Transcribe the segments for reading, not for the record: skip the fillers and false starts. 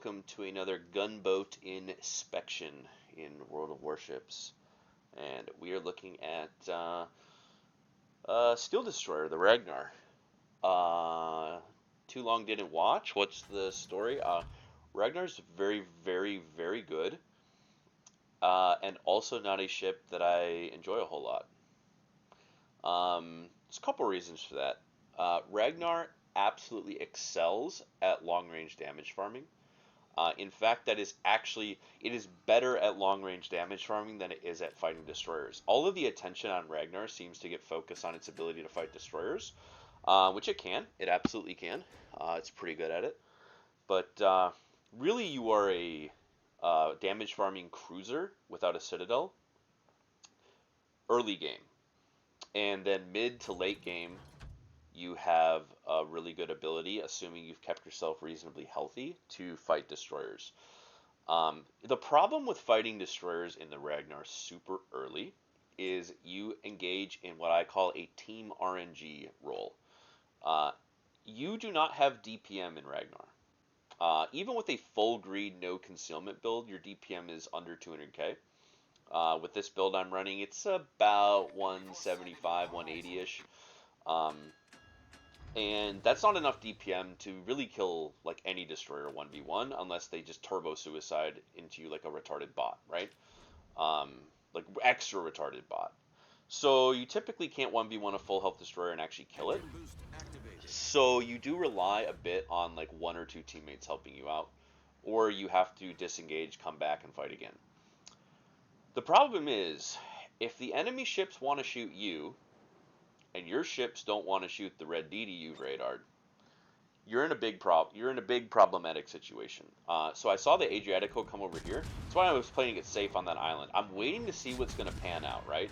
welcome to another gunboat inspection in World of Warships. And we are looking at Steel Destroyer, the Ragnar. Too long didn't watch. What's the story? Ragnar's very, very, very good, and also not a ship that I enjoy a whole lot. There's a couple reasons for that. Ragnar absolutely excels at long-range damage farming. In fact, it is better at long-range damage farming than it is at fighting destroyers. All of the attention on Ragnar seems to get focused on its ability to fight destroyers, which it can. It absolutely can. It's pretty good at it. But really, you are a damage farming cruiser without a citadel early game. And then mid to late game, you have a really good ability, assuming you've kept yourself reasonably healthy, to fight destroyers. The problem with fighting destroyers in the Ragnar super early is you engage in what I call a team RNG role. You do not have DPM in Ragnar. Even with a full greed, no concealment build, your DPM is under 200k. With this build I'm running, it's about 175, 180-ish. And that's not enough DPM to really kill like any destroyer 1v1 unless they just turbo suicide into you like a retarded bot, right? Like extra retarded bot. So you typically can't 1v1 a full health destroyer and actually kill it. So you do rely a bit on like one or two teammates helping you out, or you have to disengage, come back, and fight again. The problem is, if the enemy ships want to shoot you, and your ships don't want to shoot the red DD you've radared, you're in a big problematic situation. So I saw the Adriatico come over here. That's why I was playing it safe on that island. I'm waiting to see what's going to pan out, right?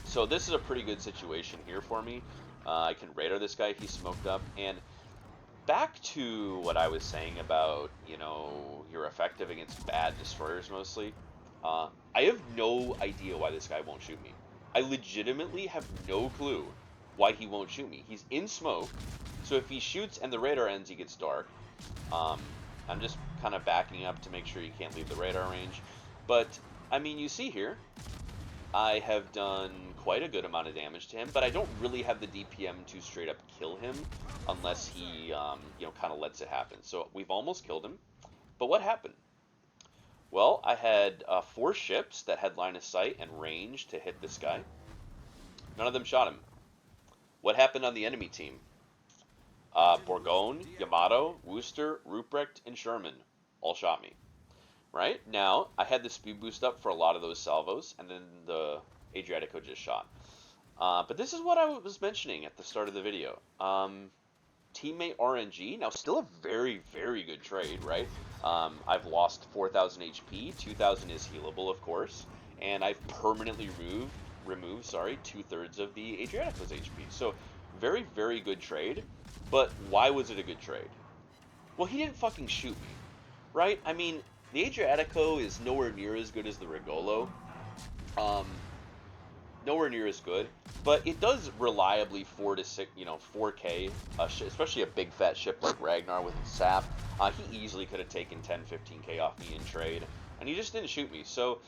So this is a pretty good situation here for me. I can radar this guy if he's smoked up. And back to what I was saying about, you're effective against bad destroyers mostly. I have no idea why this guy won't shoot me. I legitimately have no clue why he won't shoot me. He's in smoke, so if he shoots and the radar ends, he gets dark. I'm just kind of backing up to make sure he can't leave the radar range. But, I mean, you see here, I have done quite a good amount of damage to him, but I don't really have the DPM to straight up kill him unless he, kind of lets it happen. So we've almost killed him, but what happened? Well, I had 4 ships that had line of sight and range to hit this guy. None of them shot him. What happened on the enemy team? Bourgogne, Yamato, Worcester, Ruprecht, and Sherman all shot me. Right? Now, I had the speed boost up for a lot of those salvos, and then the Adriatico just shot. But this is what I was mentioning at the start of the video. Teammate RNG, now still a very, very good trade, right? I've lost 4,000 HP, 2,000 is healable, of course, and I've permanently removed 2/3 of the Adriatico's HP. So, very, very good trade, but why was it a good trade? Well, he didn't fucking shoot me, right? I mean, the Adriatico is nowhere near as good as the Rigolo. Nowhere near as good, but it does reliably 4k, especially a big fat ship like Ragnar with his sap. He easily could have taken 10, 15k off me in trade, and he just didn't shoot me. So,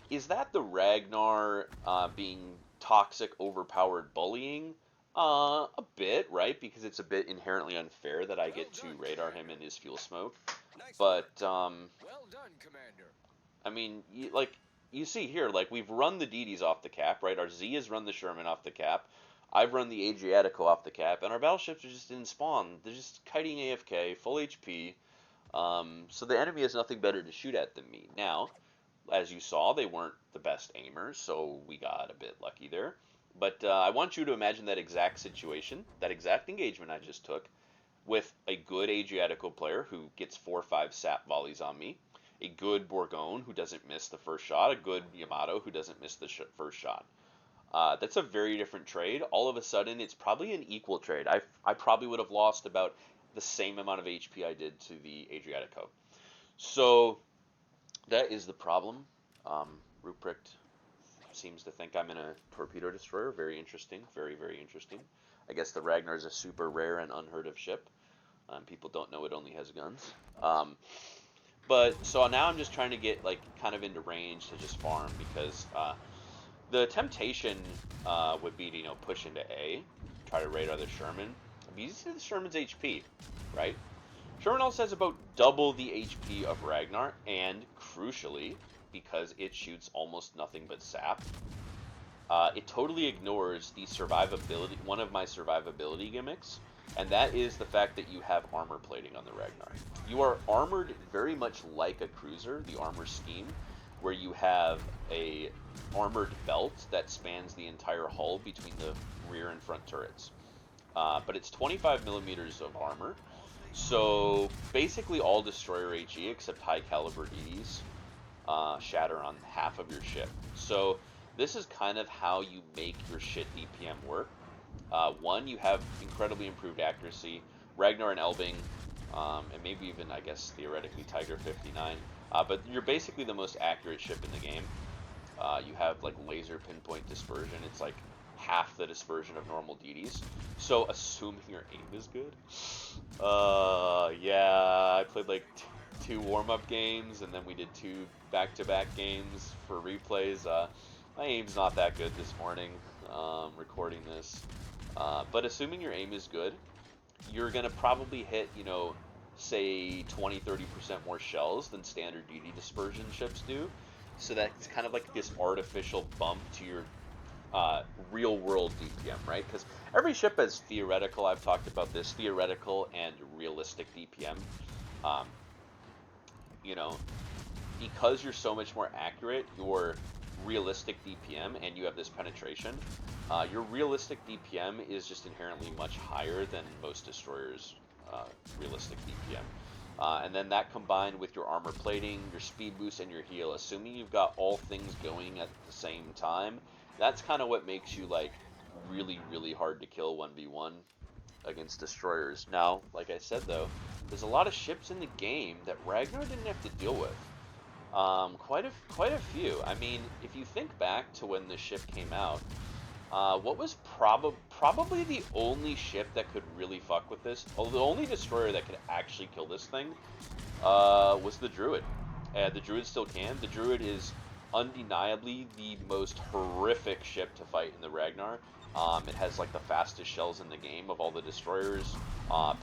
is that the Ragnar being toxic, overpowered bullying? A bit, right? Because it's a bit inherently unfair that I get to radar him in his fuel smoke. But, well done, Commander. I mean, you see here, like, we've run the DDs off the cap, right? Our Z has run the Sherman off the cap. I've run the Adriatico off the cap, and our battleships are just in spawn. They're just kiting AFK, full HP. So the enemy has nothing better to shoot at than me. Now, as you saw, they weren't the best aimers, so we got a bit lucky there. But I want you to imagine that exact situation, that exact engagement I just took, with a good Adriatico player who gets 4 or 5 sap volleys on me, a good Bourgogne who doesn't miss the first shot, a good Yamato who doesn't miss the first shot. That's a very different trade. All of a sudden, it's probably an equal trade. I probably would have lost about the same amount of HP I did to the Adriatico. So that is the problem. Ruprecht seems to think I'm in a torpedo destroyer. Very interesting. Very, very interesting. I guess the Ragnar is a super rare and unheard of ship. People don't know it only has guns. Um, but so now I'm just trying to get like kind of into range to just farm because the temptation would be to push into A, try to radar the Sherman. But you see the Sherman's HP, right? Sherman also has about double the HP of Ragnar, and crucially, because it shoots almost nothing but sap, it totally ignores the survivability, one of my survivability gimmicks, and that is the fact that you have armor plating on the Ragnar. You are armored very much like a cruiser, the armor scheme, where you have a armored belt that spans the entire hull between the rear and front turrets. But it's 25 millimeters of armor, so basically all destroyer HE except high caliber DDs shatter on half of your ship. So this is kind of how you make your shit DPM work. One, you have incredibly improved accuracy. Ragnar and Elbing, and maybe even, I guess, theoretically Tiger 59. But you're basically the most accurate ship in the game. You have like laser pinpoint dispersion. It's like half the dispersion of normal DDs. So assuming your aim is good, yeah, I played like two warm-up games, and then we did two back-to-back games for replays. My aim's not that good this morning, recording this. But assuming your aim is good, you're gonna probably hit, say 20-30% more shells than standard DD dispersion ships do. So that's kind of like this artificial bump to your real world DPM, right? Because every ship has theoretical, I've talked about this, theoretical and realistic DPM. Um, you know, because you're so much more accurate, your realistic DPM, and you have this penetration, your realistic DPM is just inherently much higher than most destroyers' realistic DPM. And then that combined with your armor plating, your speed boost, and your heal, assuming you've got all things going at the same time, that's kind of what makes you like really, really hard to kill 1v1 against destroyers. Now, like I said though, there's a lot of ships in the game that Ragnar didn't have to deal with. Quite a few. I mean, if you think back to when this ship came out, what was probably the only ship that could really fuck with this, or the only destroyer that could actually kill this thing, was the Druid. And the Druid still can. The Druid is undeniably the most horrific ship to fight in the Ragnar. It has like the fastest shells in the game of all the destroyers.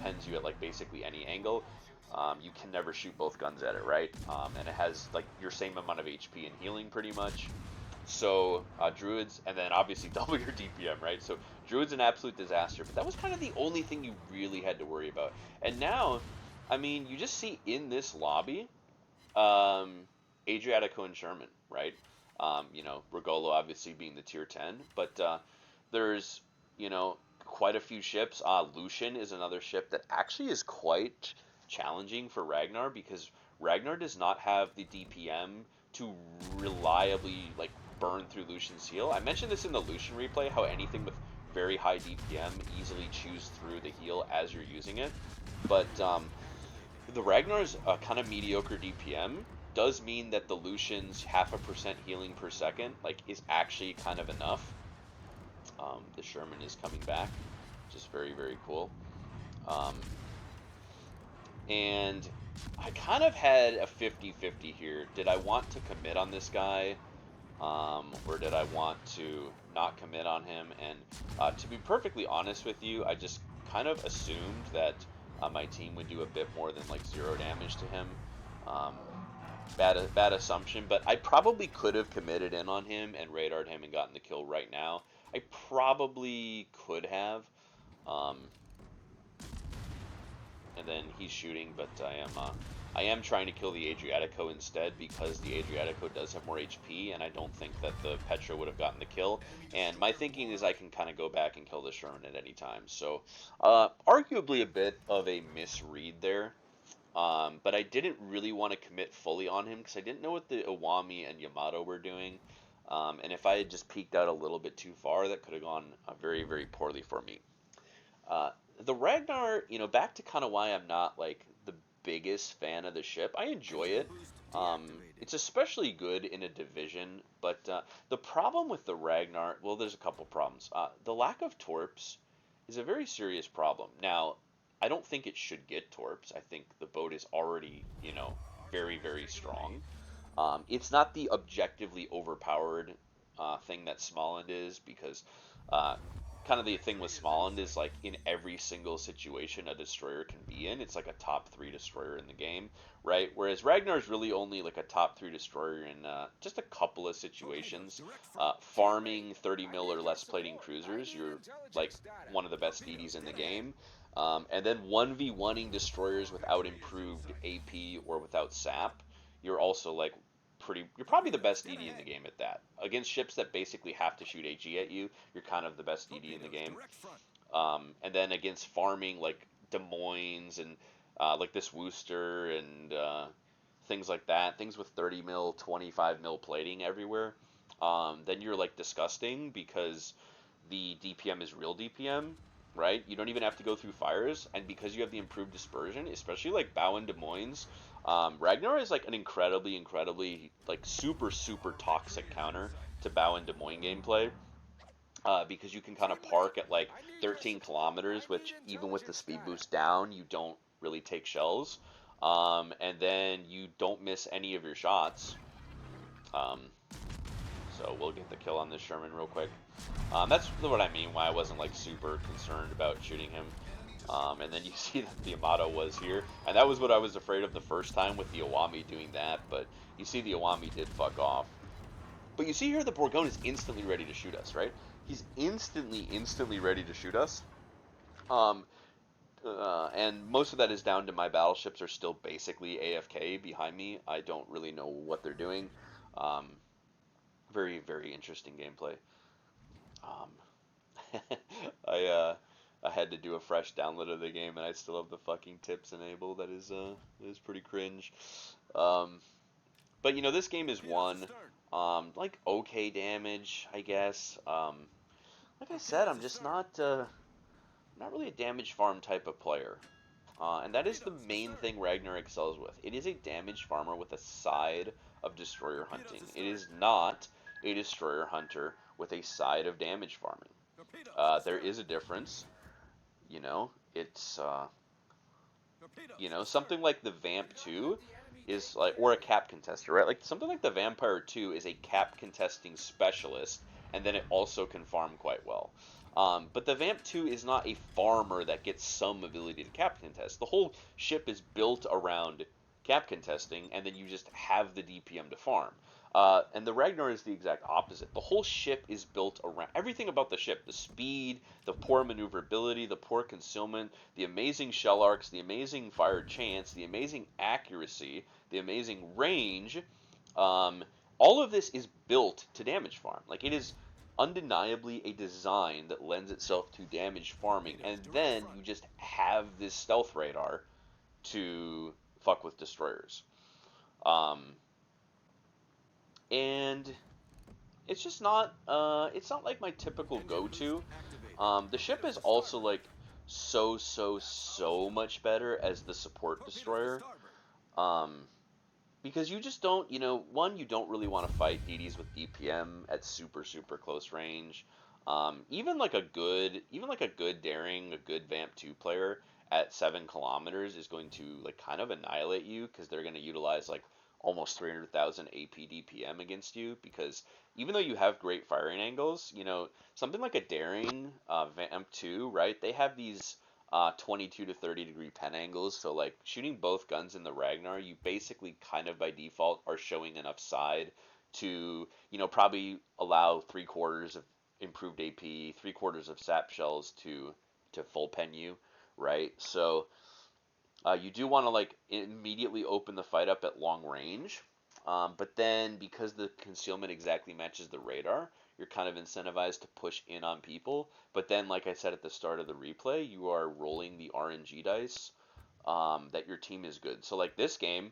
Pens you at like basically any angle. You can never shoot both guns at it, right? And it has like your same amount of HP and healing pretty much. So Druids, and then obviously double your DPM, right? So Druid's an absolute disaster, but that was kind of the only thing you really had to worry about. And now, I mean, you just see in this lobby, Adriatico and Sherman, right? Regolo obviously being the tier 10, but there's, quite a few ships. Lucian is another ship that actually is quite challenging for Ragnar because Ragnar does not have the DPM to reliably like burn through Lucian's heal. I mentioned this in the Lucian replay, how anything with very high DPM easily chews through the heal as you're using it. But the Ragnar's kind of mediocre DPM does mean that the Lucian's 0.5% healing per second like is actually kind of enough. The Sherman is coming back, which is very, very cool. And I kind of had a 50-50 here. Did I want to commit on this guy? Or did I want to not commit on him? And to be perfectly honest with you, I just kind of assumed that my team would do a bit more than like 0 damage to him. Um, bad assumption, but I probably could have committed in on him and radared him and gotten the kill right now. I probably could have. Um, and then he's shooting, but I am trying to kill the Adriatico instead because the Adriatico does have more HP, and I don't think that the Petra would have gotten the kill. And my thinking is I can kind of go back and kill the Sherman at any time. So, arguably a bit of a misread there. But I didn't really want to commit fully on him because I didn't know what the Iwami and Yamato were doing. And if I had just peeked out a little bit too far, that could have gone very, very poorly for me. The Ragnar, back to kind of why I'm not like the biggest fan of the ship. I enjoy it. It's especially good in a division, but the problem with the Ragnar, well, there's a couple problems. The lack of torps is a very serious problem. Now, I don't think it should get torps. I think the boat is already, very, very strong. It's not the objectively overpowered thing that Smallland is, because uh, kind of the thing with Smallland is like in every single situation a destroyer can be in, it's like a top three destroyer in the game, right? Whereas Ragnar is really only like a top three destroyer in just a couple of situations. Farming 30 mil or less plating cruisers, you're like one of the best DDs in the game. And then 1v1ing destroyers without improved AP or without sap, you're also like you're probably the best DD in the game at that. Against ships that basically have to shoot AG at you, you're kind of the best DD in the game. And then against farming like Des Moines and like this Worcester and things like that, things with 30 mil, 25 mil plating everywhere, then you're like disgusting because the DPM is real DPM, right? You don't even have to go through fires, and because you have the improved dispersion, especially like Bow and Des Moines, Ragnar is like an incredibly, incredibly like super, super toxic counter to Bow and Des Moines gameplay. Because you can kind of park at like 13 kilometers, which even with the speed boost down, you don't really take shells. And then you don't miss any of your shots. Um, so we'll get the kill on this Sherman real quick. That's what I mean why I wasn't like super concerned about shooting him. And then you see that the Yamato was here, and that was what I was afraid of the first time with the Iwami doing that, but you see the Iwami did fuck off. But you see here the Bourgogne is instantly ready to shoot us, right? He's instantly ready to shoot us. Um, and most of that is down to my battleships are still basically AFK behind me. I don't really know what they're doing. Um, very, very interesting gameplay. Um, I I had to do a fresh download of the game, and I still have the fucking tips enabled. That is pretty cringe. Um, but this game is won. Like okay damage, I guess. Like I said, I'm just not really a damage farm type of player. And that is the main thing Ragnar excels with. It is a damage farmer with a side of destroyer hunting. It is not a destroyer hunter with a side of damage farming. There is a difference. It's something like the Vamp 2 is like, or a cap contester, right? Like something like the Vampire 2 is a cap contesting specialist, and then it also can farm quite well. But the Vamp 2 is not a farmer that gets some ability to cap contest. The whole ship is built around cap contesting, and then you just have the DPM to farm. And the Ragnar is the exact opposite. The whole ship is built around everything about the ship: the speed, the poor maneuverability, the poor concealment, the amazing shell arcs, the amazing fire chance, the amazing accuracy, the amazing range. Um, all of this is built to damage farm. Like it is undeniably a design that lends itself to damage farming, and then you just have this stealth radar to fuck with destroyers. Um, and it's just not it's not like my typical go-to. The ship is also like so much better as the support destroyer. Um, because you just don't, one, you don't really want to fight DDs with DPM at super close range. Even like a good daring, a good Vamp 2 player at 7 kilometers is going to like kind of annihilate you because they're going to utilize like almost 300,000 AP DPM against you, because even though you have great firing angles, something like a daring Vamp 2, right? They have these 22 to 30 degree pen angles. So like shooting both guns in the Ragnar, you basically kind of by default are showing enough side to, probably allow 3/4 of improved AP, 3/4 of sap shells to full pen you, right? So you do want to like immediately open the fight up at long range. But then because the concealment exactly matches the radar, you're kind of incentivized to push in on people. But then, like I said at the start of the replay, you are rolling the RNG dice that your team is good. So like this game,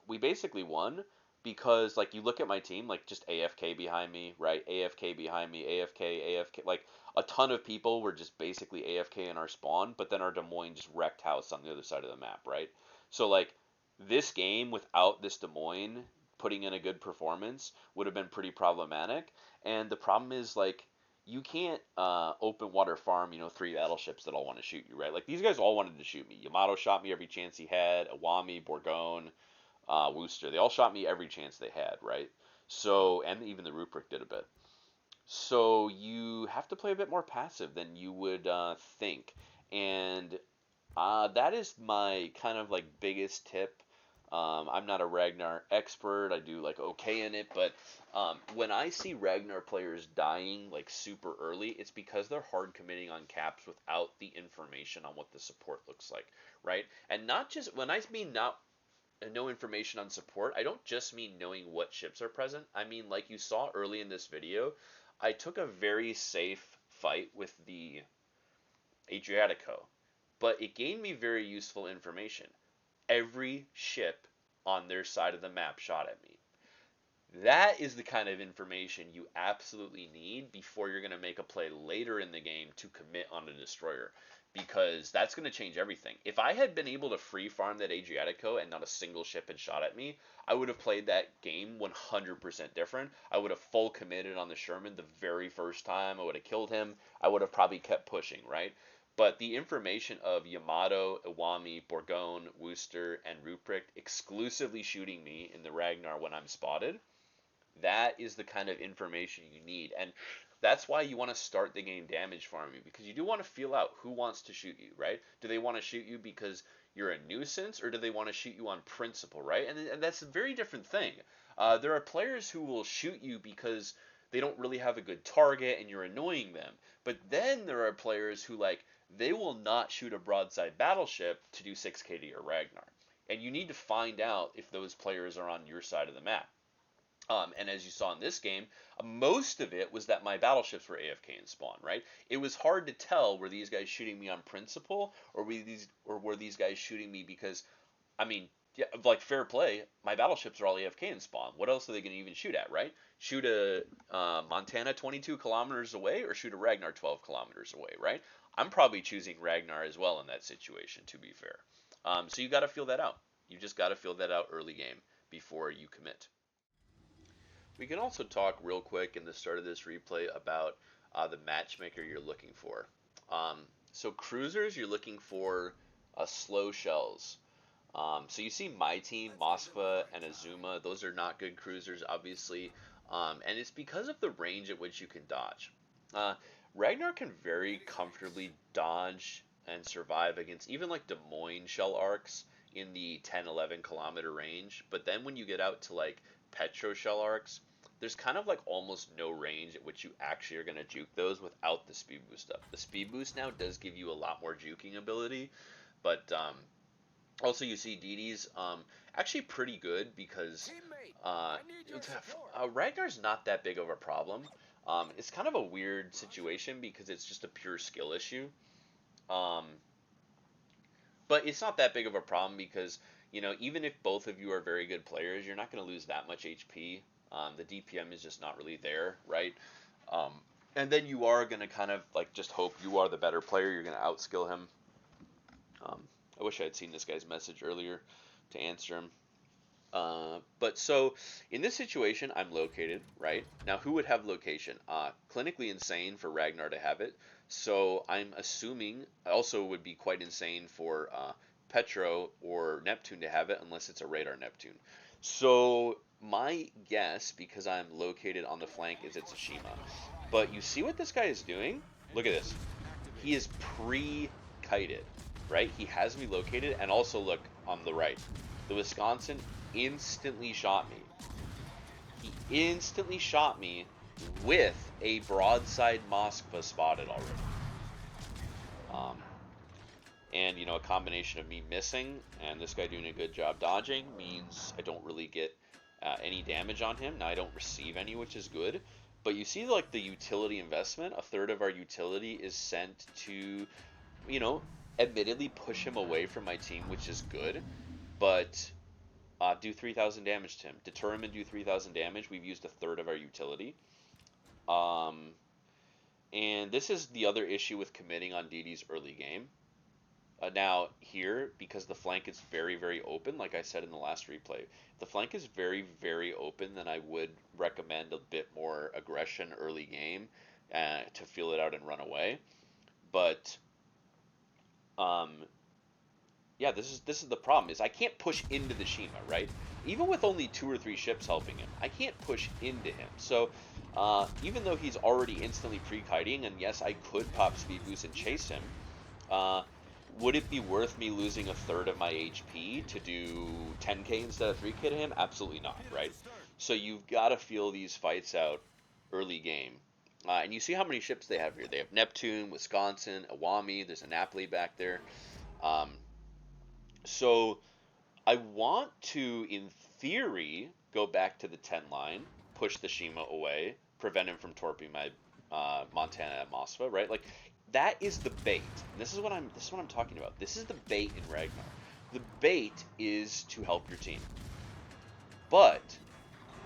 we basically won because like you look at my team, like just AFK behind me, right? AFK behind me, AFK, AFK. Like a ton of people were just basically AFK in our spawn, but then our Des Moines just wrecked house on the other side of the map, right? So like this game without this Des Moines putting in a good performance would have been pretty problematic. And the problem is like you can't open water farm, 3 battleships that all want to shoot you, right? Like these guys all wanted to shoot me. Yamato shot me every chance he had. Iwami, Bourgogne, Worcester, they all shot me every chance they had, right? So, and even the Ruprecht did a bit. So you have to play a bit more passive than you would think, and that is my kind of like biggest tip. I'm not a Ragnar expert. I do like okay in it, but when I see Ragnar players dying like super early, it's because they're hard committing on caps without the information on what the support looks like, right? And not just when I mean not no information on support, I don't just mean knowing what ships are present. I mean, like you saw early in this video, I took a very safe fight with the Adriatico, but it gained me very useful information. Every ship on their side of the map shot at me. That is the kind of information you absolutely need before you're going to make a play later in the game to commit on a destroyer, because that's going to change everything. If I had been able to free farm that Adriatico and not a single ship had shot at me, I would have played that game 100% different. I would have full committed on the Sherman the very first time. I would have killed him. I would have probably kept pushing, right? But the information of Yamato, Iwami, Bourgogne, Worcester, and Ruprecht exclusively shooting me in the Ragnar when I'm spotted, that is the kind of information you need. And that's why you want to start the game damage farming, because you do want to feel out who wants to shoot you, right? Do they want to shoot you because you're a nuisance, or do they want to shoot you on principle, right? And that's a very different thing. There are players who will shoot you because they don't really have a good target and you're annoying them. But then there are players who, like, they will not shoot a broadside battleship to do 6 KD or Ragnar. And you need to find out if those players are on your side of the map. And as you saw in this game, most of it was that my battleships were AFK in spawn, right? It was hard to tell, were these guys shooting me on principle, or were these guys shooting me because, I mean, yeah, like fair play, my battleships are all AFK in spawn. What else are they going to even shoot at, right? Shoot a Montana 22 kilometers away, or shoot a Ragnar 12 kilometers away, right? I'm probably choosing Ragnar as well in that situation, to be fair. So you got to feel that out. You just got to feel that out early game before you commit. We can also talk real quick in the start of this replay about the matchmaker you're looking for. So cruisers, you're looking for slow shells. So you see my team, Moskva and Azuma. Those are not good cruisers, obviously, and it's because of the range at which you can dodge. Uh, Ragnar can very comfortably dodge and survive against even like Des Moines shell arcs in the 10-11 kilometer range, but then when you get out to like Petro shell arcs, there's kind of like almost no range at which you actually are going to juke those without the speed boost up. The speed boost now does give you a lot more juking ability, but also you see DD's actually pretty good because Ragnar's not that big of a problem. It's kind of a weird situation because it's just a pure skill issue. Um, but it's not that big of a problem because, even if both of you are very good players, you're not going to lose that much HP. The DPM is just not really there, right? Um, and then you are going to kind of like just hope you are the better player. You're going to outskill him. I wish I had seen this guy's message earlier to answer him. But so in this situation, I'm located, right? Now, who would have location? Clinically insane for Ragnar to have it. So I'm assuming also would be quite insane for Petro or Neptune to have it, unless it's a radar Neptune. So my guess, because I'm located on the flank, is it's a Shima. But you see what this guy is doing? Look at this. He is pre-kited, right? He has me located, and also look on the right. The Wisconsin instantly shot me. He instantly shot me with a broadside Moskva spotted already. And, a combination of me missing and this guy doing a good job dodging means I don't really get any damage on him. Now I don't receive any, which is good. But you see, like, the utility investment, a third of our utility is sent to, admittedly push him away from my team, which is good. But do 3,000 damage to him. Deter him and do 3,000 damage. We've used a third of our utility. And this is the other issue with committing on DD's early game. Now here, because the flank is very, very open, like I said in the last replay, the flank is very, very open, then I would recommend a bit more aggression early game, to feel it out and run away. But um, yeah, this is the problem is I can't push into the Shima, right? Even with only 2 or 3 ships helping him, I can't push into him. So even though he's already instantly pre-kiting, and yes, I could pop speed boost and chase him, uh, would it be worth me losing a third of my HP to do 10k instead of 3k to him? Absolutely not, right? So you've got to feel these fights out early game. And you see how many ships they have here. They have Neptune, Wisconsin, Iwami, there's a Napoli back there. Um, so I want to, in theory, go back to the 10 line, push the Shima away, prevent him from torping my Montana at Moskva, right? Like that is the bait. And this is what I'm talking about. This is the bait in Ragnar. The bait is to help your team. But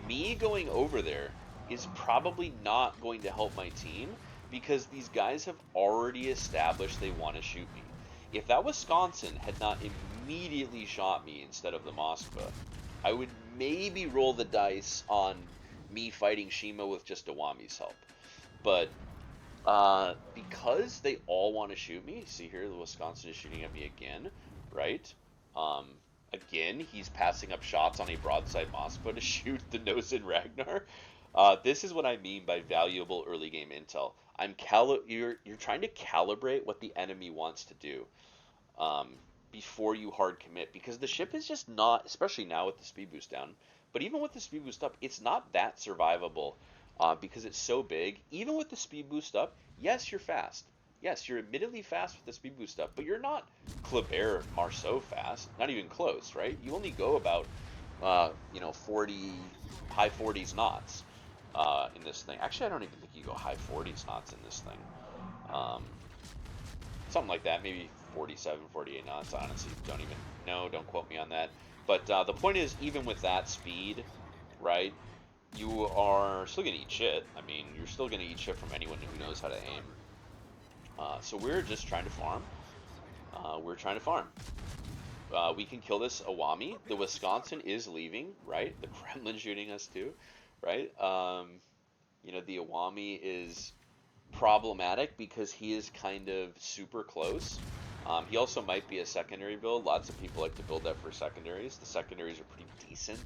me going over there is probably not going to help my team because these guys have already established they want to shoot me. If that Wisconsin had not immediately shot me instead of the Moskva, I would maybe roll the dice on me fighting Shima with just Iwami's help. But because they all want to shoot me, see here, the Wisconsin is shooting at me again, right? Um, Again, he's passing up shots on a broadside Moskva to shoot the nose in Ragnar. This is what I mean by valuable early game intel. You're trying to calibrate what the enemy wants to do um, before you hard commit because the ship is just not, especially now with the speed boost down, but even with the speed boost up, it's not that survivable because it's so big. Even with the speed boost up, yes, you're fast. Yes, you're admittedly fast with the speed boost up, but you're not Kleber Marceau fast. Not even close, right? You only go about 40, high 40s knots in this thing. Actually, I don't even think you go high 40s knots in this thing. Um, Something like that, maybe 47, 48 knots. Honestly, don't even know. Don't quote me on that. But the point is, even with that speed, right, you are still gonna eat shit. I mean, you're still gonna eat shit from anyone who knows how to aim. So we're just trying to farm. We're trying to farm. We can kill this Iwami. The Wisconsin is leaving, right? The Kremlin's shooting us too, right? The Iwami is problematic because he is kind of super close. He also might be a secondary build. Lots of people like to build that for secondaries. The secondaries are pretty decent.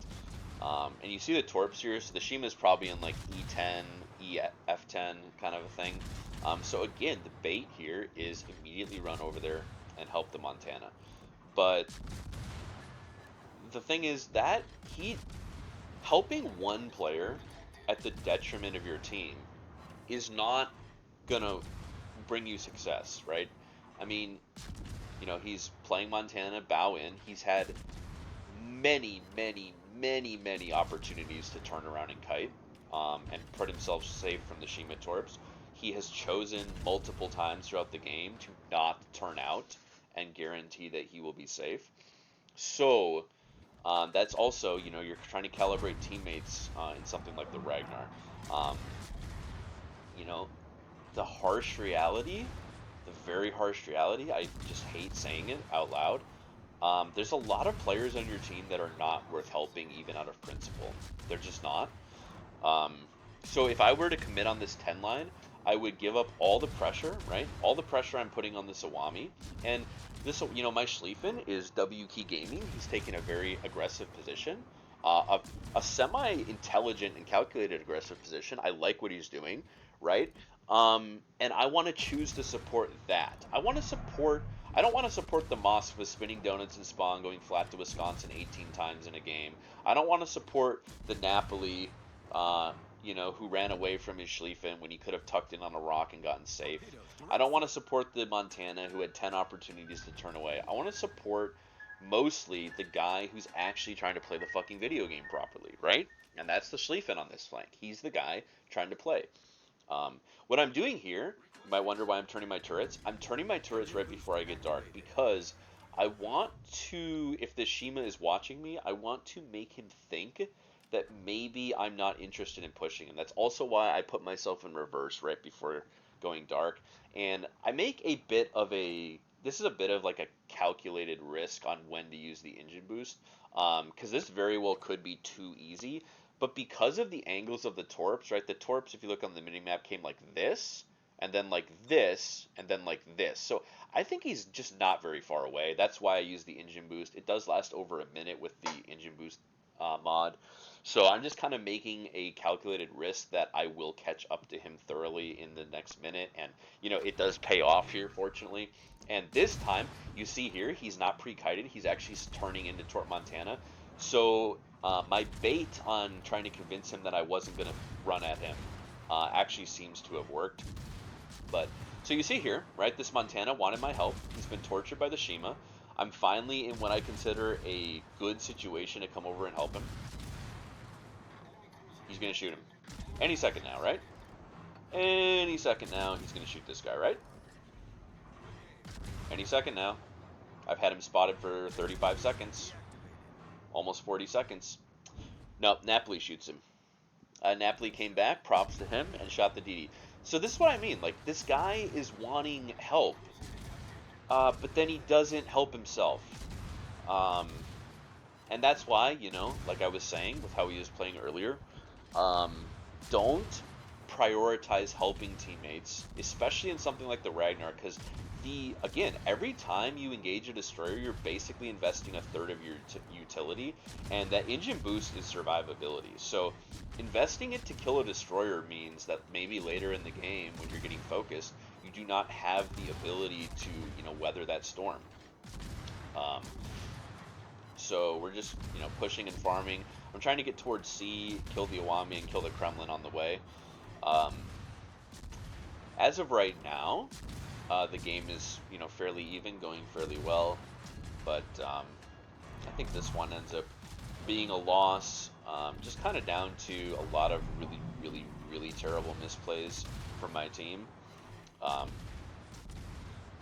And you see the torps here, so the Shima is probably in like E10, F10 kind of a thing. So again, the bait here is immediately run over there and help the Montana. But the thing is that he helping one player at the detriment of your team is not gonna bring you success, right? I mean, he's playing Montana, bow in. He's had many, many, many, many opportunities to turn around and kite and put himself safe from the Shima Torps. He has chosen multiple times throughout the game to not turn out and guarantee that he will be safe. So that's also, you're trying to calibrate teammates in something like the Ragnar. Um, you know, the harsh reality, the very harsh reality, I just hate saying it out loud. There's a lot of players on your team that are not worth helping even out of principle. They're just not. Um, so if I were to commit on this 10 line, I would give up all the pressure, right? All the pressure I'm putting on this Iwami. And this, my Schlieffen is W Key Gaming. He's taking a very aggressive position. A semi-intelligent and calculated aggressive position. I like what he's doing, right? And I want to choose to support that. I don't want to support the Moskva spinning donuts in spawn going flat to Wisconsin 18 times in a game. I don't want to support the Napoli who ran away from his Schlieffen when he could have tucked in on a rock and gotten safe. I don't want to support the Montana who had 10 opportunities to turn away. I want to support mostly the guy who's actually trying to play the fucking video game properly, right? And that's the Schlieffen on this flank. He's the guy trying to play. What I'm doing here, you might wonder why I'm turning my turrets. I'm turning my turrets right before I get dark because I want to, if the Shima is watching me, I want to make him think that maybe I'm not interested in pushing him. That's also why I put myself in reverse right before going dark. And I make this is a bit of like a calculated risk on when to use the engine boost. Because this very well could be too easy. But because of the angles of the torps, right? The torps, if you look on the minimap, came like this, and then like this, and then like this. So I think he's just not very far away. That's why I use the engine boost. It does last over a minute with the engine boost mod. So I'm just kind of making a calculated risk that I will catch up to him thoroughly in the next minute. And, you know, it does pay off here, fortunately. And this time, you see here, he's not pre-kited. He's actually turning into Torp Montana. So my bait on trying to convince him that I wasn't going to run at him actually seems to have worked. But so you see here, right? This Montana wanted my help. He's been tortured by the Shima. I'm finally in what I consider a good situation to come over and help him. He's going to shoot him. Any second now, right? Any second now, he's going to shoot this guy, right? Any second now. I've had him spotted for 35 seconds. Almost 40 seconds. Nope, Napoli shoots him. Napoli came back, props to him, and shot the DD. So this is what I mean. Like, this guy is wanting help, but then he doesn't help himself. And that's why, you know, like I was saying with how he was playing earlier, don't prioritize helping teammates, especially in something like the Ragnar, because again, every time you engage a destroyer, you're basically investing a third of your utility, and that engine boost is survivability. So investing it to kill a destroyer means that maybe later in the game, when you're getting focused, you do not have the ability to, you know, weather that storm. So we're just, you know, pushing and farming. I'm trying to get towards C, kill the Awami, and kill the Kremlin on the way. As of right now, the game is, you know, fairly even, going fairly well. But I think this one ends up being a loss, just kind of down to a lot of really terrible misplays from my team.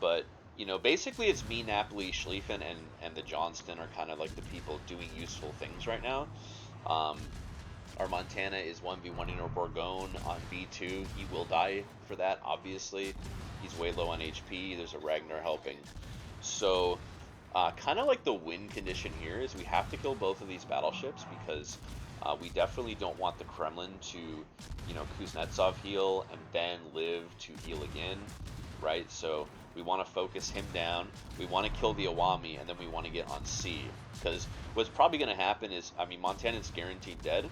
But you know, basically it's me, Napoli, Schlieffen, and the Johnston are kind of like the people doing useful things right now. Our Montana is 1v1ing our Bourgogne on B2. He will die for that, obviously. He's way low on HP. There's a Ragnar helping. So, kind of like the win condition here is we have to kill both of these battleships because we definitely don't want the Kremlin to, you know, Kuznetsov heal and then live to heal again, right? So we want to focus him down. We want to kill the Awami, and then we want to get on C. Because what's probably going to happen is, I mean, Montana's guaranteed dead.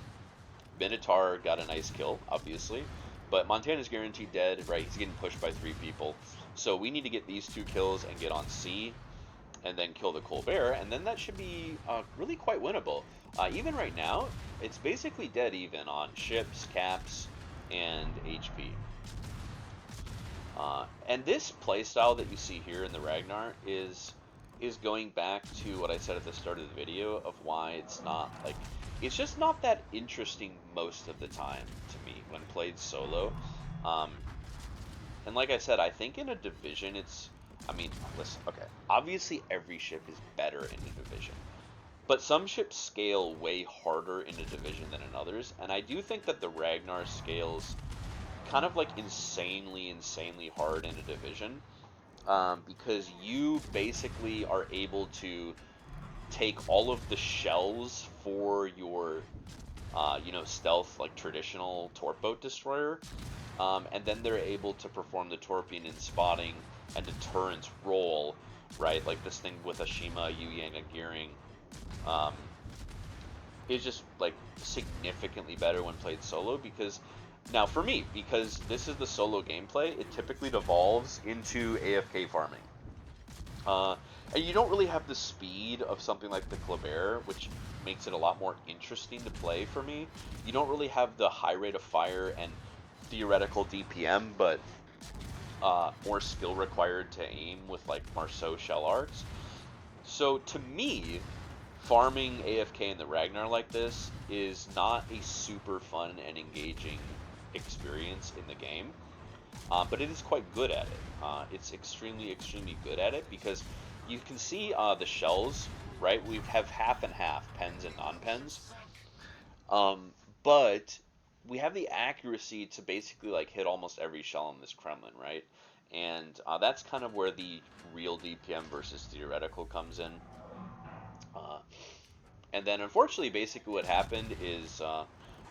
Minotaur got a nice kill, obviously. But Montana's guaranteed dead, right? He's getting pushed by 3 people. So we need to get these 2 kills and get on C, and then kill the Colbert, and then that should be really quite winnable. Even right now, it's basically dead even on ships, caps, and HP. And this playstyle that you see here in the Ragnar is going back to what I said at the start of the video of why it's not, like, it's just not that interesting most of the time to me when played solo. And like I said, I think in a division it's, I mean, listen, okay, obviously every ship is better in a division, but some ships scale way harder in a division than in others, and I do think that the Ragnar scales kind of like insanely hard in a division, because you basically are able to take all of the shells for your you know, stealth, like traditional torpedo destroyer, and then they're able to perform the torpedoing and spotting and deterrence role, right? Like this thing with Ashima, Yu Yang, and Gearing is just like significantly better when played solo, because now for me, because this is the solo gameplay, it typically devolves into AFK farming. And you don't really have the speed of something like the Kleber, which makes it a lot more interesting to play for me. You don't really have the high rate of fire and theoretical DPM, but more skill required to aim with like Marceau shell arcs. So to me, farming AFK in the Ragnar like this is not a super fun and engaging experience in the game, but it is quite good at it. It's extremely good at it because you can see the shells, right? We have half and half, pens and non-pens, but we have the accuracy to basically like hit almost every shell on this Kremlin, right? And that's kind of where the real DPM versus theoretical comes in. And then unfortunately, basically what happened is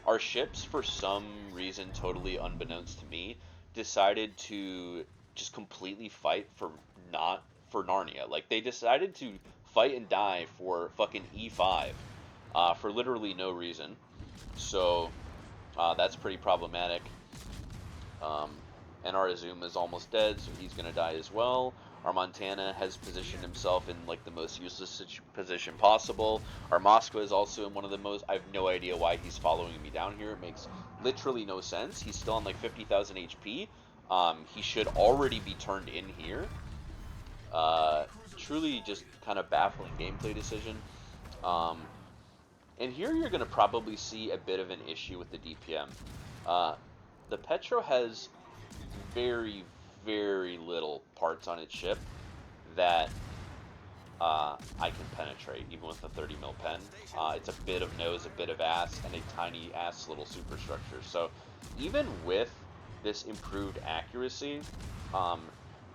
our ships, for some reason totally unbeknownst to me, decided to just completely fight for not for Narnia. Like they decided to fight and die for fucking E5, for literally no reason. So that's pretty problematic. Um, and our Azuma is almost dead, so he's gonna die as well. Our Montana has positioned himself in like the most useless position possible. Our Moskva is also in one of the most. I have no idea why he's following me down here. It makes literally no sense. He's still on like 50,000 HP. He should already be turned in here. Truly just kind of baffling gameplay decision. And here you're going to probably see a bit of an issue with the DPM. The Petro has very, very little parts on its ship that I can penetrate, even with a 30 mil pen. It's a bit of nose, a bit of ass, and a tiny ass little superstructure. So even with this improved accuracy,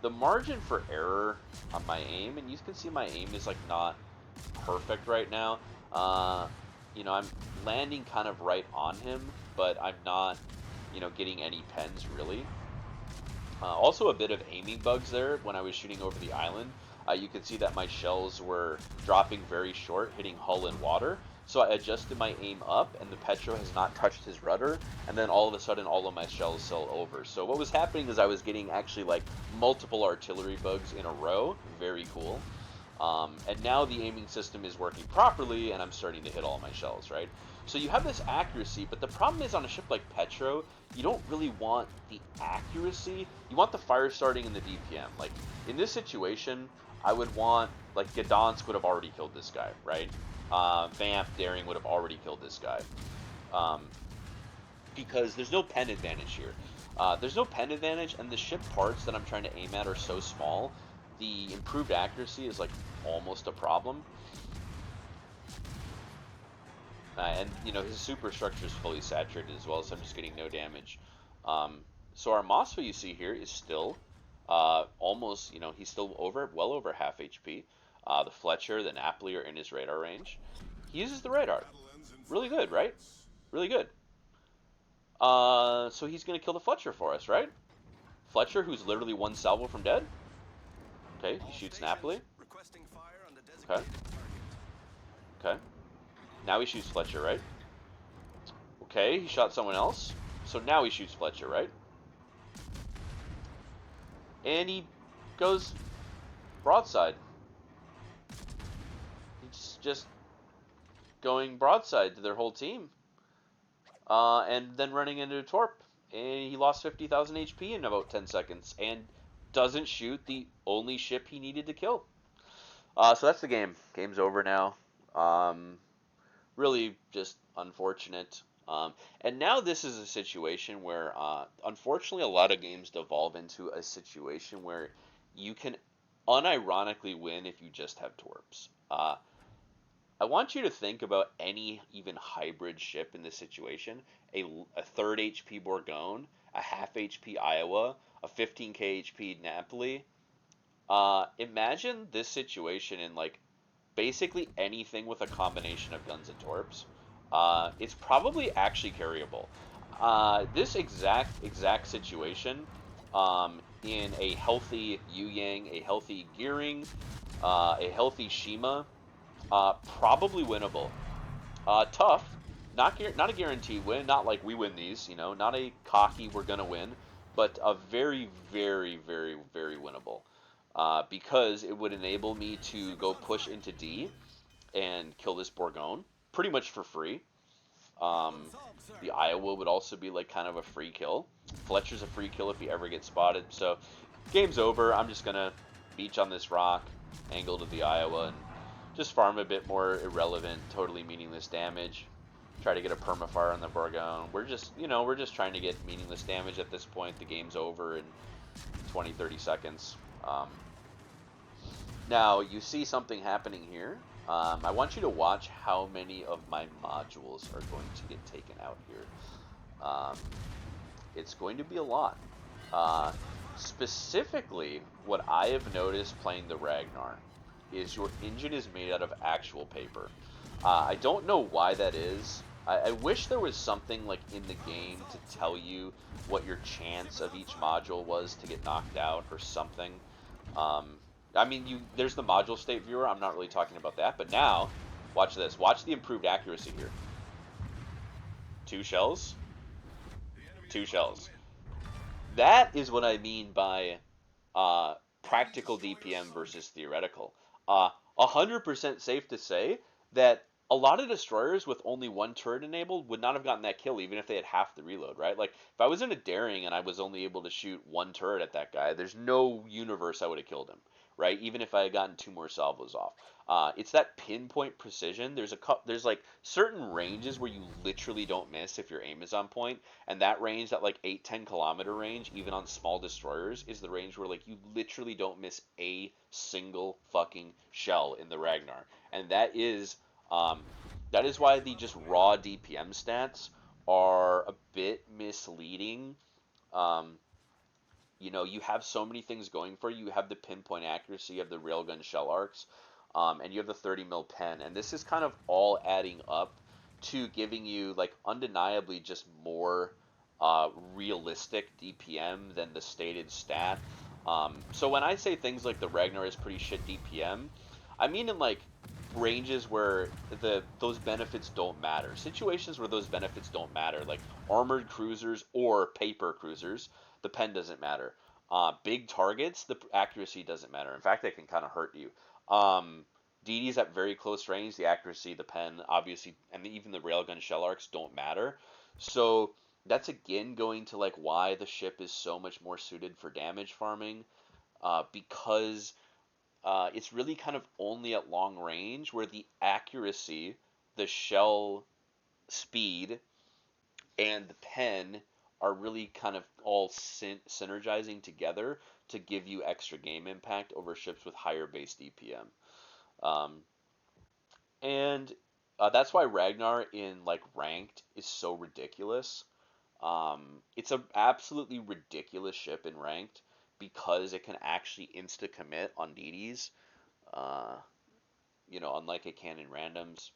the margin for error on my aim, and you can see my aim is like not perfect right now. You know, I'm landing kind of right on him, but I'm not, you know, getting any pens really. Also a bit of aiming bugs there when I was shooting over the island. You could see that my shells were dropping very short, hitting hull and water. So I adjusted my aim up, and the Petro has not touched his rudder, and then all of a sudden all of my shells fell over. So what was happening is I was getting actually like multiple artillery bugs in a row. Very cool. And now the aiming system is working properly, and I'm starting to hit all my shells, right? So you have this accuracy, but the problem is on a ship like Petro, you don't really want the accuracy. You want the fire starting in the DPM. Like, in this situation, I would want, like, Gdansk would have already killed this guy, right? Vamp, Daring would have already killed this guy. Because there's no pen advantage here. There's no pen advantage, and the ship parts that I'm trying to aim at are so small, the improved accuracy is, like, almost a problem. And, you know, his superstructure is fully saturated as well, so I'm just getting no damage. So our Moskva you see here is still almost, you know, he's still well over half HP. The Fletcher, the Napoli are in his radar range. He uses the radar. Really good, right? Really good. So he's going to kill the Fletcher for us, right? Fletcher, who's literally one salvo from dead. Okay, he shoots Napoli. Okay. Okay. Now he shoots Fletcher, right? Okay, he shot someone else. So now he shoots Fletcher, right? And he goes broadside. He's just going broadside to their whole team. And then running into a torp. And he lost 50,000 HP in about 10 seconds. And doesn't shoot the only ship he needed to kill. So that's the game. Game's over now. Really just unfortunate. And now this is a situation where, unfortunately, a lot of games devolve into a situation where you can unironically win if you just have torps. I want you to think about any even hybrid ship in this situation. A third HP Bourgogne, a half HP Iowa, a 15k HP Napoli. Imagine this situation in like basically anything with a combination of guns and torps. It's probably actually carryable. This exact situation, in a healthy Yu Yang, a healthy Gearing, a healthy Shima, probably winnable. Tough, not a guaranteed win. Not like we win these, you know, not a cocky we're gonna win, but a very, very, very, very winnable. Because it would enable me to go push into D and kill this Bourgogne pretty much for free. The Iowa would also be like kind of a free kill. Fletcher's a free kill if he ever gets spotted. So game's over. I'm just gonna beach on this rock, angle to the Iowa, and just farm a bit more irrelevant, totally meaningless damage. Try to get a permafire on the Bourgogne. We're just, you know, we're just trying to get meaningless damage at this point. The game's over in 20, 30 seconds. Now, you see something happening here. I want you to watch how many of my modules are going to get taken out here. It's going to be a lot. Specifically, what I have noticed playing the Ragnar is your engine is made out of actual paper. I don't know why that is. I wish there was something like in the game to tell you what your chance of each module was to get knocked out or something. Um, I mean, there's the module state viewer. I'm not really talking about that, but now watch this. Watch the improved accuracy here. 2 shells, 2 shells. That is what I mean by practical DPM versus theoretical. 100% safe to say that a lot of destroyers with only one turret enabled would not have gotten that kill even if they had half the reload, right? Like if I was in a daring and I was only able to shoot one turret at that guy, there's no universe I would have killed him, right? Even if I had gotten 2 more salvos off. It's that pinpoint precision. There's like certain ranges where you literally don't miss if your aim is on point, and that range, that like 8-10 kilometer range, even on small destroyers, is the range where like you literally don't miss a single fucking shell in the Ragnar, and um, that is why the just raw DPM stats are a bit misleading. Um, you have so many things going for you. You have the pinpoint accuracy, you have the railgun shell arcs, and you have the 30 mil pen, and this is kind of all adding up to giving you like undeniably just more realistic DPM than the stated stat. So when I say things like the Ragnar is pretty shit DPM, I mean in like ranges where those benefits don't matter. Situations where those benefits don't matter, like armored cruisers or paper cruisers, the pen doesn't matter. Big targets, the accuracy doesn't matter. In fact, it can kind of hurt you. DDs at very close range, the accuracy, the pen, obviously, and even the railgun shell arcs don't matter. So that's again going to like why the ship is so much more suited for damage farming, because it's really kind of only at long range where the accuracy, the shell speed, and the pen are really kind of all synergizing together to give you extra game impact over ships with higher base DPM. Um, and That's why Ragnar in like ranked is so ridiculous. It's a absolutely ridiculous ship in ranked because it can actually insta commit on DDs. Uh, Unlike it can in randoms.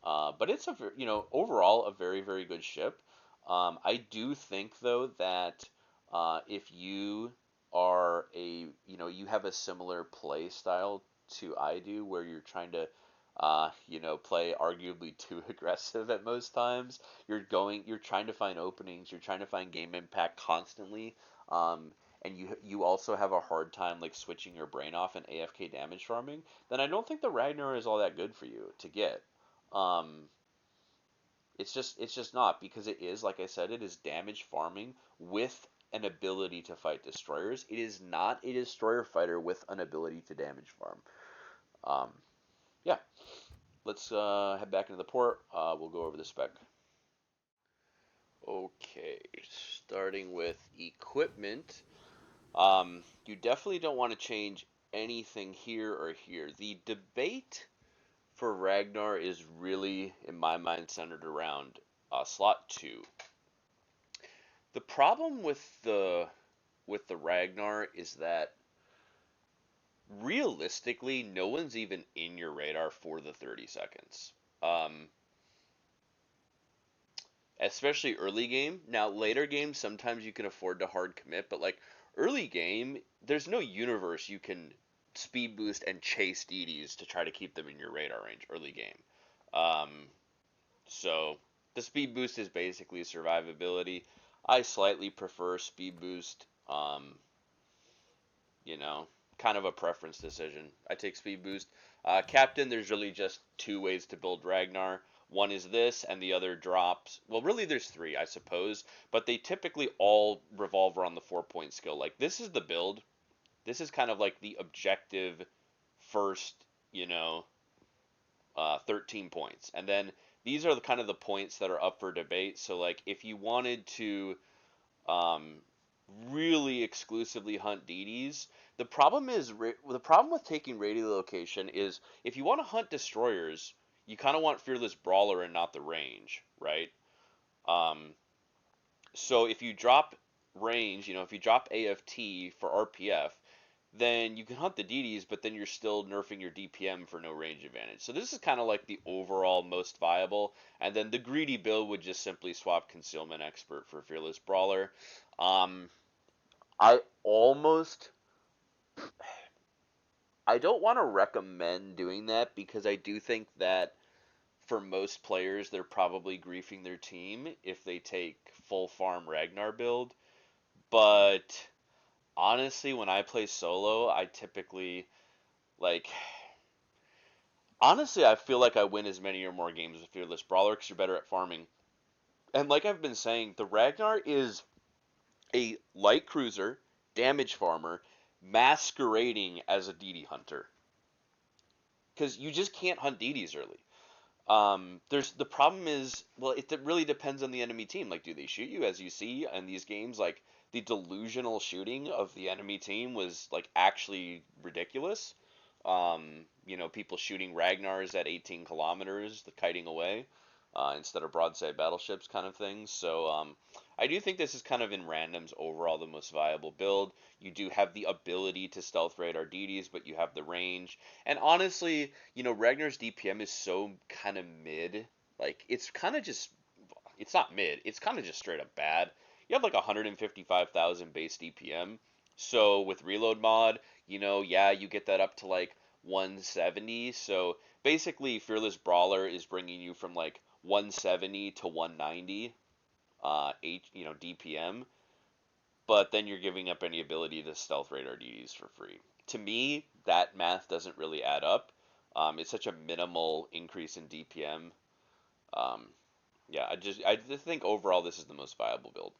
But it's overall a very, very good ship. I do think though that if you are you have a similar play style to I do, where you're trying to, play arguably too aggressive at most times. You're trying to find openings, you're trying to find game impact constantly. And you also have a hard time like switching your brain off and AFK damage farming, then I don't think the Ragnar is all that good for you to get. Um, it's just not, because it is, like I said, it is damage farming with an ability to fight destroyers. It is not a destroyer fighter with an ability to damage farm. Um, yeah, let's head back into the port. We'll go over the spec. Okay, starting with equipment. You definitely don't want to change anything here or here. The debate for Ragnar is really, in my mind, centered around slot 2. The problem with the Ragnar is that realistically, no one's even in your radar for the 30 seconds. Um, Especially early game. Now, later game, sometimes you can afford to hard commit, but like early game, there's no universe you can speed boost and chase DDs to try to keep them in your radar range early game. Um, so the speed boost is basically survivability. I slightly prefer speed boost. You know, kind of a preference decision. I take speed boost. Captain, there's really just 2 ways to build Ragnar. One is this, and the other drops. Well, really, there's 3, I suppose, but they typically all revolve around the 4-point skill. Like, this is the build. This is kind of like the objective first, you know, 13 points. And then these are the kind of the points that are up for debate. So, like, if you wanted to um, really exclusively hunt DDs. The problem with taking radio location is if you want to hunt destroyers, you kind of want fearless brawler and not the range, right? Um, so if you drop range, if you drop AFT for RPF, then you can hunt the DDs, but then you're still nerfing your DPM for no range advantage. So this is kind of like the overall most viable. And then the greedy build would just simply swap Concealment Expert for Fearless Brawler. Um, I almost, I don't want to recommend doing that because I do think that for most players, they're probably griefing their team if they take full farm Ragnar build. But honestly, when I play solo, I typically like honestly, I feel like I win as many or more games with Fearless Brawler because you're better at farming. And like I've been saying, the Ragnar is a light cruiser, damage farmer, masquerading as a DD hunter. Because you just can't hunt DDs early. There's the problem is, well, it really depends on the enemy team. Like, do they shoot you? As you see in these games, like the delusional shooting of the enemy team was like actually ridiculous. People shooting Ragnars at 18 kilometers, the kiting away, instead of broadside battleships kind of things. So I do think this is kind of in randoms overall the most viable build. You do have the ability to stealth raid RDDs, but you have the range. And honestly, Ragnar's DPM is so kind of mid. Like, it's kind of just, it's not mid, it's kind of just straight up bad. You have like 155,000 base DPM. So with reload mod, yeah, you get that up to like 170. So basically, Fearless Brawler is bringing you from like 170 to 190 DPM, but then you're giving up any ability to stealth raid RDDs for free. To me, that math doesn't really add up. It's such a minimal increase in DPM. Um, yeah, I just think overall this is the most viable build.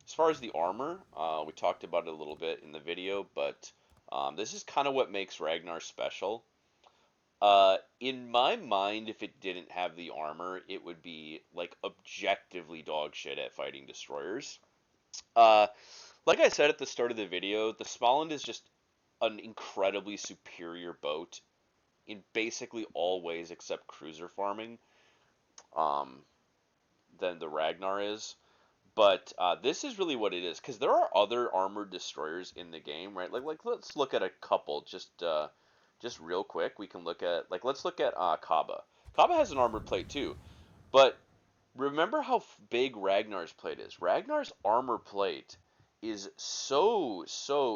As far as the armor, we talked about it a little bit in the video, but this is kind of what makes Ragnar special. In my mind, if it didn't have the armor, it would be like objectively dog shit at fighting destroyers. Uh, like I said at the start of the video, the Smoland is just an incredibly superior boat in basically all ways except cruiser farming, um, than the Ragnar is. But this is really what it is, because there are other armored destroyers in the game, right? Like let's look at a couple, just real quick. We can look at let's look at Kaba. Kaba has an armored plate too, but remember how big Ragnar's plate is. Ragnar's armor plate is so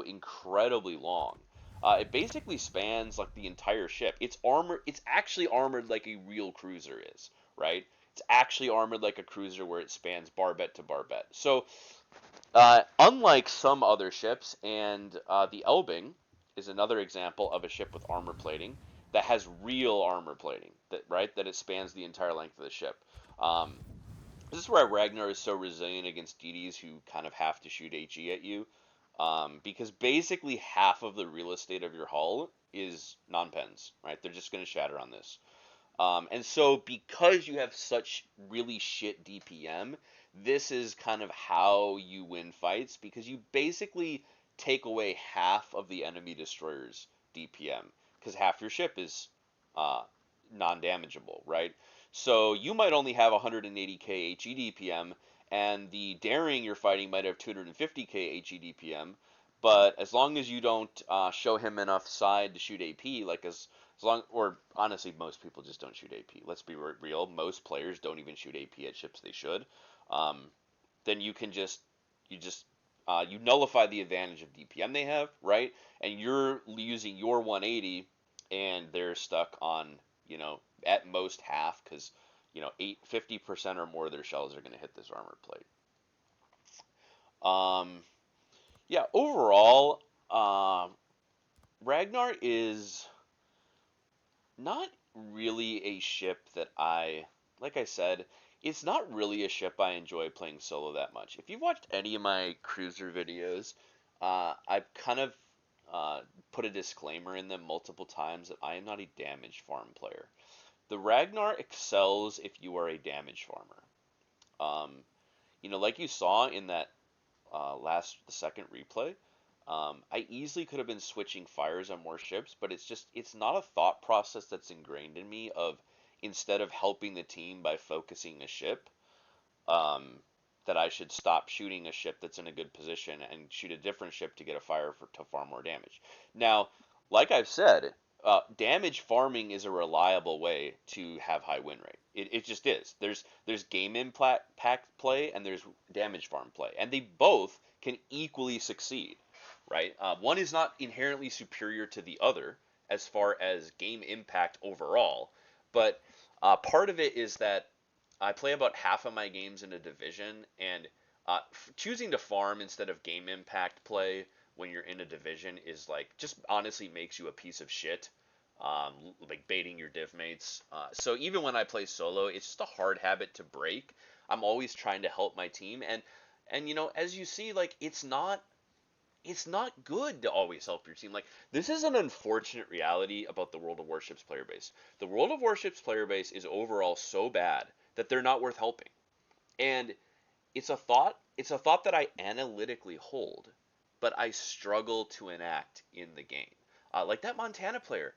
incredibly long. It basically spans like the entire ship. It's armor. It's actually armored like a real cruiser is, right? It's actually armored like a cruiser where it spans barbette to barbette. So, unlike some other ships, and the Elbing is another example of a ship with armor plating that has real armor plating, that it spans the entire length of the ship. Um, this is why Ragnar is so resilient against DDs who kind of have to shoot HE at you, because basically half of the real estate of your hull is non-pens, right? They're just going to shatter on this. And so because you have such really shit DPM, this is kind of how you win fights, because you basically take away half of the enemy destroyer's DPM, because half your ship is uh, non-damageable, right? So you might only have 180k HE DPM, and the daring you're fighting might have 250k HE DPM, but as long as you don't show him enough side to shoot AP, like as long, or honestly, most people just don't shoot AP. Let's be real. Most players don't even shoot AP at ships they should. Um, then you nullify the advantage of DPM they have, right? And you're using your 180, and they're stuck on at most half, because 50% or more of their shells are going to hit this armor plate. Yeah, overall, Ragnar is not really a ship that like I said, it's not really a ship I enjoy playing solo that much. If you've watched any of my cruiser videos, I've kind of put a disclaimer in them multiple times that I am not a damage farm player. The Ragnar excels if you are a damage farmer. Like you saw in that the second replay, I easily could have been switching fires on more ships, but it's not a thought process that's ingrained in me of, instead of helping the team by focusing a ship, um, that I should stop shooting a ship that's in a good position and shoot a different ship to get a fire to far more damage. Now, like I've said, damage farming is a reliable way to have high win rate. It just is. There's game impact play and there's damage farm play, and they both can equally succeed, right? One is not inherently superior to the other as far as game impact overall, but part of it is that I play about half of my games in a division, and choosing to farm instead of game impact play when you're in a division is like just honestly makes you a piece of shit. Like baiting your div mates. So even when I play solo, it's just a hard habit to break. I'm always trying to help my team, and as you see, like it's not good to always help your team. Like, this is an unfortunate reality about the World of Warships player base. The World of Warships player base is overall so bad that they're not worth helping. And it's a thought that I analytically hold, but I struggle to enact in the game. Like that Montana player.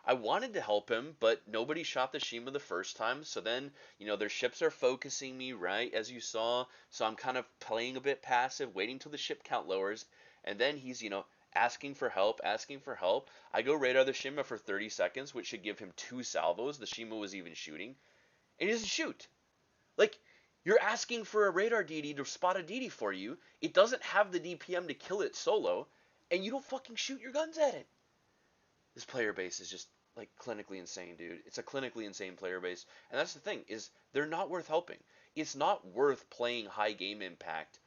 I wanted to help him, but nobody shot the Shima the first time. So then, their ships are focusing me, right, as you saw. So I'm kind of playing a bit passive, waiting till the ship count lowers, and then he's, asking for help, asking for help. I go radar the Shima for 30 seconds, which should give him 2 salvos. The Shima was even shooting, and he doesn't shoot. Like, you're asking for a radar DD to spot a DD for you. It doesn't have the DPM to kill it solo, and you don't fucking shoot your guns at it. This player base is just like clinically insane, dude. It's a clinically insane player base, and that's the thing is they're not worth helping. It's not worth playing high game impact,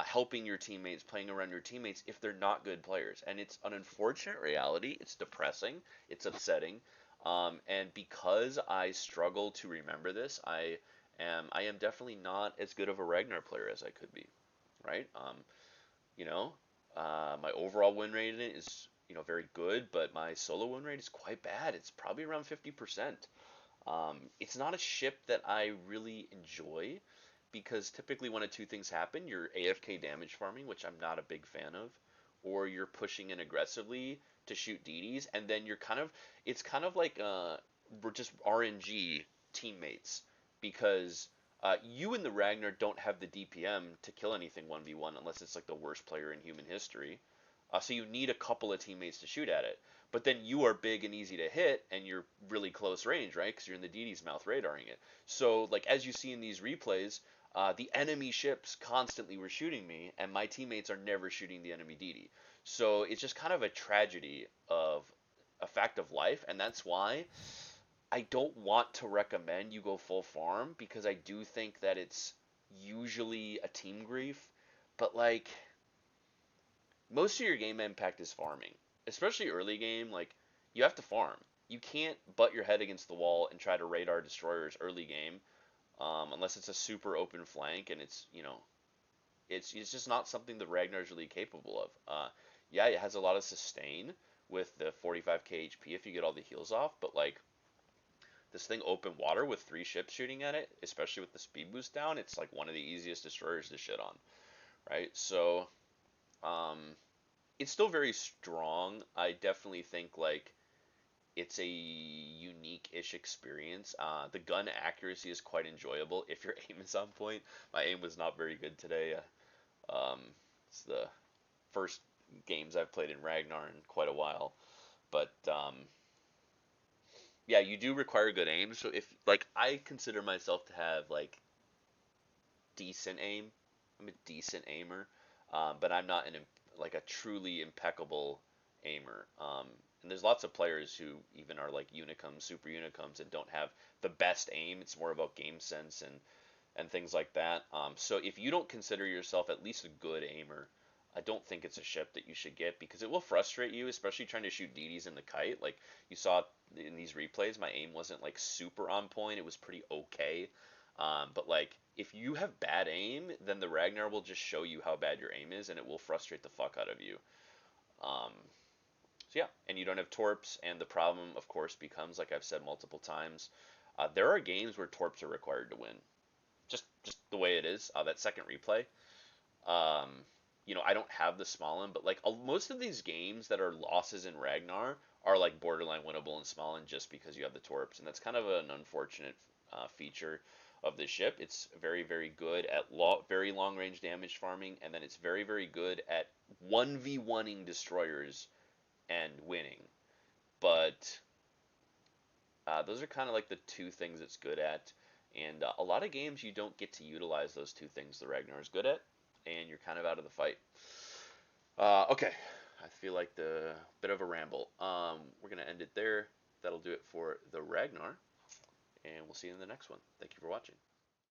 helping your teammates, playing around your teammates if they're not good players, and it's an unfortunate reality. It's depressing. It's upsetting, and because I struggle to remember this, I am definitely not as good of a Ragnar player as I could be, right? You know, my overall win rate in it is, very good, but my solo win rate is quite bad. It's probably around 50%. It's not a ship that I really enjoy because typically one of two things happen. You're AFK damage farming, which I'm not a big fan of, or you're pushing in aggressively to shoot DDs, and then it's kind of like we're just RNG teammates because you and the Ragnar don't have the DPM to kill anything 1v1 unless it's like the worst player in human history. So you need a couple of teammates to shoot at it. But then you are big and easy to hit, and you're really close range, right? Because you're in the DD's mouth radaring it. So, like, as you see in these replays, the enemy ships constantly were shooting me, and my teammates are never shooting the enemy DD. So it's just kind of a tragedy of a fact of life, and that's why I don't want to recommend you go full farm, because I do think that it's usually a team grief. But, like, most of your game impact is farming, especially early game. Like, you have to farm. You can't butt your head against the wall and try to radar destroyers early game, unless it's a super open flank, and it's just not something that Ragnar is really capable of. Yeah, it has a lot of sustain with the 45k HP if you get all the heals off, but like this thing open water with 3 ships shooting at it, especially with the speed boost down, it's like one of the easiest destroyers to shit on, right? So um, it's still very strong. I definitely think like it's a unique-ish experience. The gun accuracy is quite enjoyable if your aim is on point. My aim was not very good today. Um, it's the first games I've played in Ragnar in quite a while, but yeah, you do require good aim. So if like I consider myself to have like decent aim, I'm a decent aimer, but I'm not like a truly impeccable aimer. And there's lots of players who even are like unicums, super unicums, and don't have the best aim. It's more about game sense and things like that. So if you don't consider yourself at least a good aimer, I don't think it's a ship that you should get because it will frustrate you, especially trying to shoot DDs in the kite. Like you saw in these replays, my aim wasn't like super on point. It was pretty okay. But like if you have bad aim, then the Ragnar will just show you how bad your aim is, and it will frustrate the fuck out of you. Um, so yeah, and you don't have torps, and the problem, of course, becomes like I've said multiple times, there are games where torps are required to win. Just the way it is. That second replay. Um, I don't have the Smolin, but like most of these games that are losses in Ragnar are like borderline winnable in Smolin just because you have the torps, and that's kind of an unfortunate feature. of the ship. It's very, very good at very long range damage farming, and then it's very, very good at 1v1ing destroyers and winning. But those are kind of like the two things it's good at. And a lot of games you don't get to utilize those two things the Ragnar is good at, and you're kind of out of the fight. Okay, I feel like the bit of a ramble. We're gonna end it there. That'll do it for the Ragnar, and we'll see you in the next one. Thank you for watching.